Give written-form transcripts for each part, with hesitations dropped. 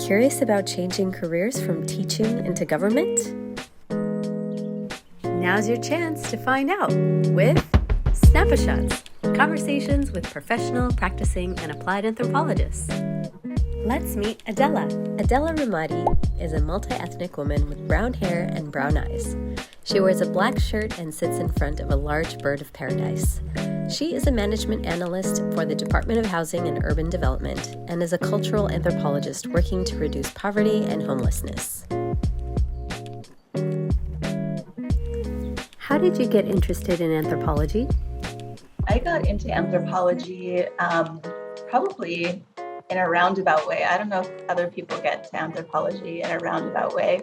Curious about changing careers from teaching into government? Now's your chance to find out with sNAPAshots, conversations with professional, practicing, and applied anthropologists. Let's meet Adela. Adela Rahmati is a multi-ethnic woman with brown hair and brown eyes. She wears a black shirt and sits in front of a large bird of paradise. She is a management analyst for the Department of Housing and Urban Development and is a cultural anthropologist working to reduce poverty and homelessness. How did you get interested in anthropology? I got into anthropology probably in a roundabout way. I don't know if other people get to anthropology in a roundabout way,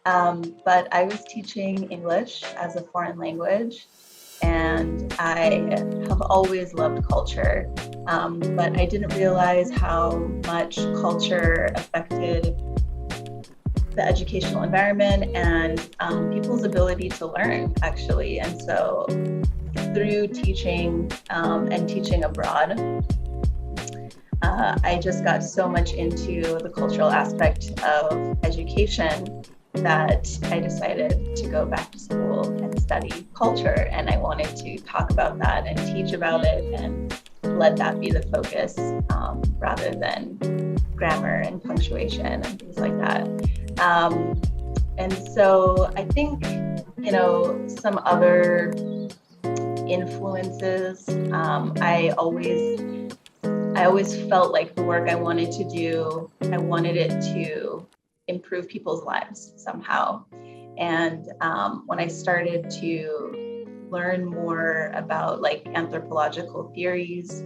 but I was teaching English as a foreign language, and I have always loved culture, but I didn't realize how much culture affected the educational environment and people's ability to learn, actually. And so through teaching and teaching abroad, I just got so much into the cultural aspect of education that I decided to go back to school and study culture. And I wanted to talk about that and teach about it and let that be the focus rather than grammar and punctuation and things like that. And so I think, some other influences, I always felt like the work I wanted to do, I wanted it to improve people's lives somehow. And when I started to learn more about like anthropological theories,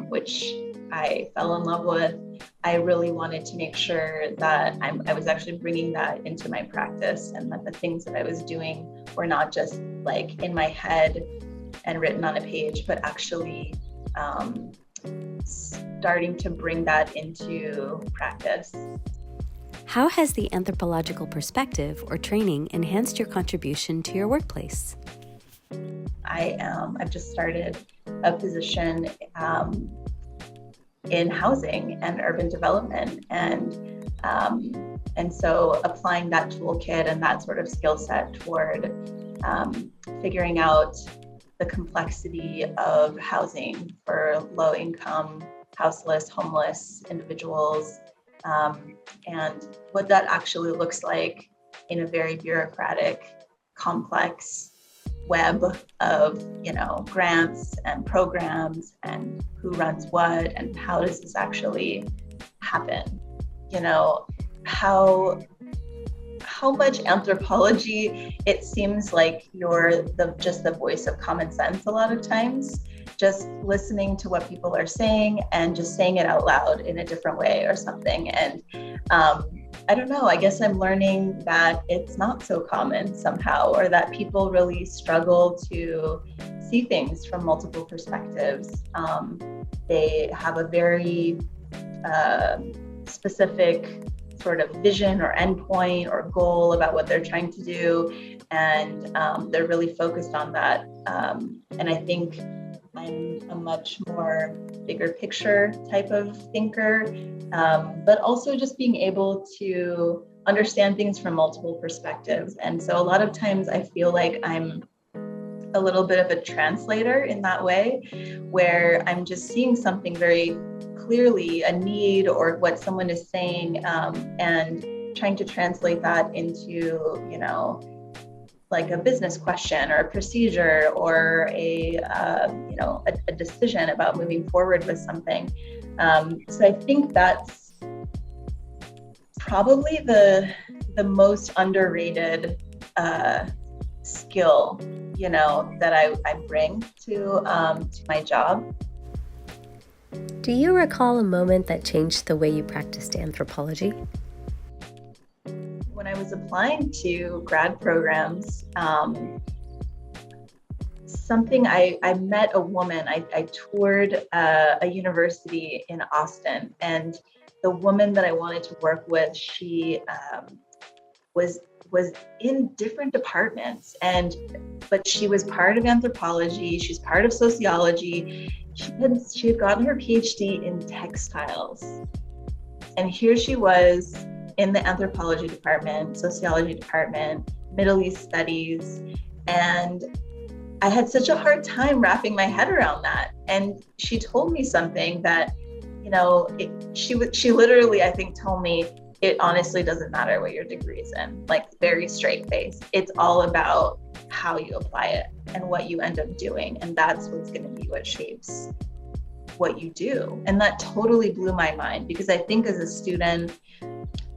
which I fell in love with, I really wanted to make sure that I was actually bringing that into my practice, and that the things that I was doing were not just like in my head and written on a page, but actually starting to bring that into practice. How has the anthropological perspective or training enhanced your contribution to your workplace? I've just started a position in housing and urban development, and so applying that toolkit and that sort of skill set toward figuring out the complexity of housing for low-income, houseless, homeless individuals, and what that actually looks like in a very bureaucratic, complex web of, grants and programs and who runs what and how does this actually happen? How much anthropology, it seems like you're just the voice of common sense a lot of times, just listening to what people are saying and just saying it out loud in a different way or something. And I don't know, I guess I'm learning that it's not so common somehow, or that people really struggle to see things from multiple perspectives. They have a very specific sort of vision or endpoint or goal about what they're trying to do, and they're really focused on that. And I think I'm a much more bigger picture type of thinker, but also just being able to understand things from multiple perspectives. And so a lot of times I feel like I'm a little bit of a translator in that way, where I'm just seeing something very clearly, a need or what someone is saying, and trying to translate that into, like a business question or a procedure or a decision about moving forward with something. So I think that's probably the most underrated skill, that I bring to my job. Do you recall a moment that changed the way you practiced anthropology? When I was applying to grad programs, I met a woman. I toured a university in Austin, and the woman that I wanted to work with, she was in different departments, but she was part of anthropology. She's part of sociology. She had gotten her PhD in textiles. And here she was in the anthropology department, sociology department, Middle East studies. And I had such a hard time wrapping my head around that. And she told me something that, she literally, I think, told me, it honestly doesn't matter what your degree is in, like very straight face. It's all about how you apply it and what you end up doing. And that's what's going to be what shapes what you do. And that totally blew my mind, because I think as a student,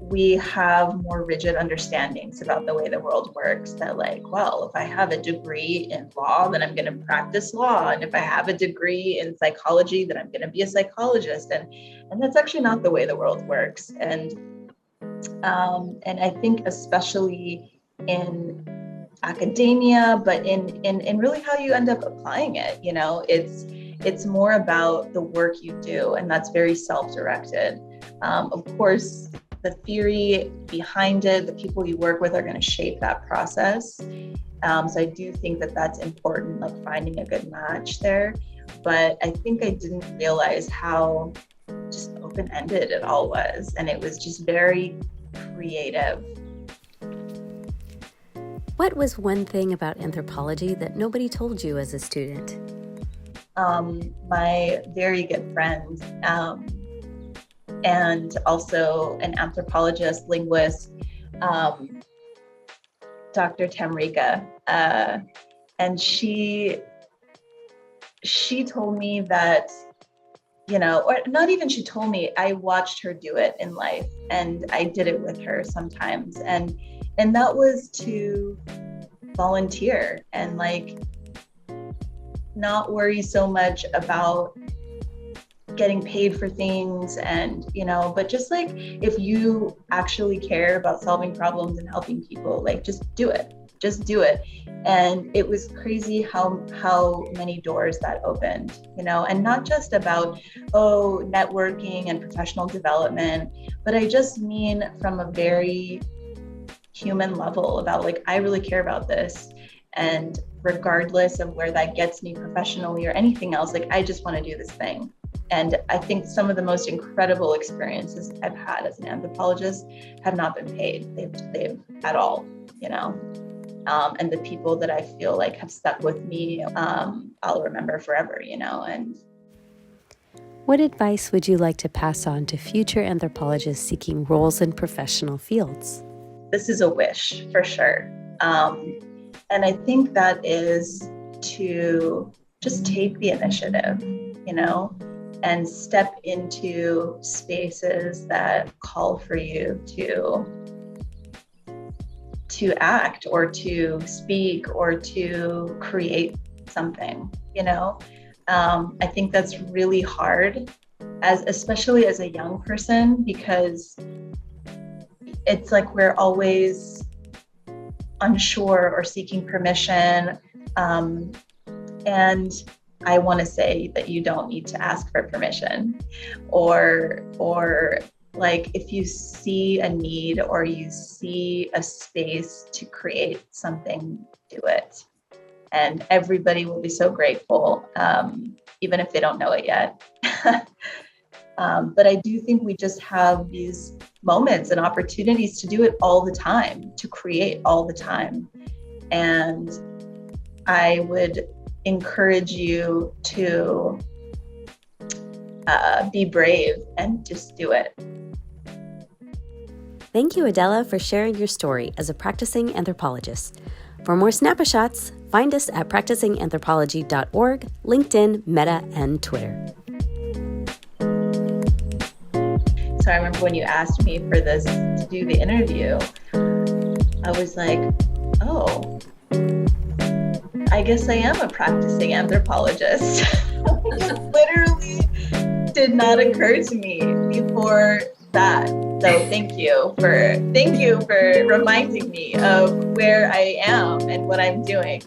we have more rigid understandings about the way the world works, that like, well, if I have a degree in law, then I'm going to practice law. And if I have a degree in psychology, then I'm going to be a psychologist. And that's actually not the way the world works. And I think especially in academia, but in really how you end up applying it, it's more about the work you do, and that's very self-directed. Of course, the theory behind it, the people you work with are going to shape that process. So I do think that that's important, like finding a good match there. But I think I didn't realize how just open-ended it all was. And it was just very creative. What was one thing about anthropology that nobody told you as a student? My very good friend, and also an anthropologist, linguist, Dr. Tamrika. And she told me that, or not even she told me, I watched her do it in life, and I did it with her sometimes. And that was to volunteer and like not worry so much about getting paid for things, and but just like, if you actually care about solving problems and helping people, like just do it. And it was crazy how many doors that opened, and not just about networking and professional development, but I just mean from a very human level, about like, I really care about this, and regardless of where that gets me professionally or anything else, like I just want to do this thing. And I think some of the most incredible experiences I've had as an anthropologist have not been paid. They've at all, and the people that I feel like have stuck with me, I'll remember forever, and. What advice would you like to pass on to future anthropologists seeking roles in professional fields? This is a wish for sure. And I think that is to just take the initiative, and step into spaces that call for you to act or to speak or to create something, I think that's really hard, especially as a young person, because it's like we're always unsure or seeking permission. And I want to say that you don't need to ask for permission, or like, if you see a need or you see a space to create something, do it. And everybody will be so grateful, even if they don't know it yet. But I do think we just have these moments and opportunities to do it all the time, to create all the time. And I would encourage you to be brave and just do it. Thank you, Adela, for sharing your story as a practicing anthropologist. For more SNAPAshots, find us at practicinganthropology.org, LinkedIn, Meta, and Twitter. So I remember when you asked me for this to do the interview, I was like, oh, I guess I am a practicing anthropologist. It literally did not occur to me before that. So thank you for reminding me of where I am and what I'm doing.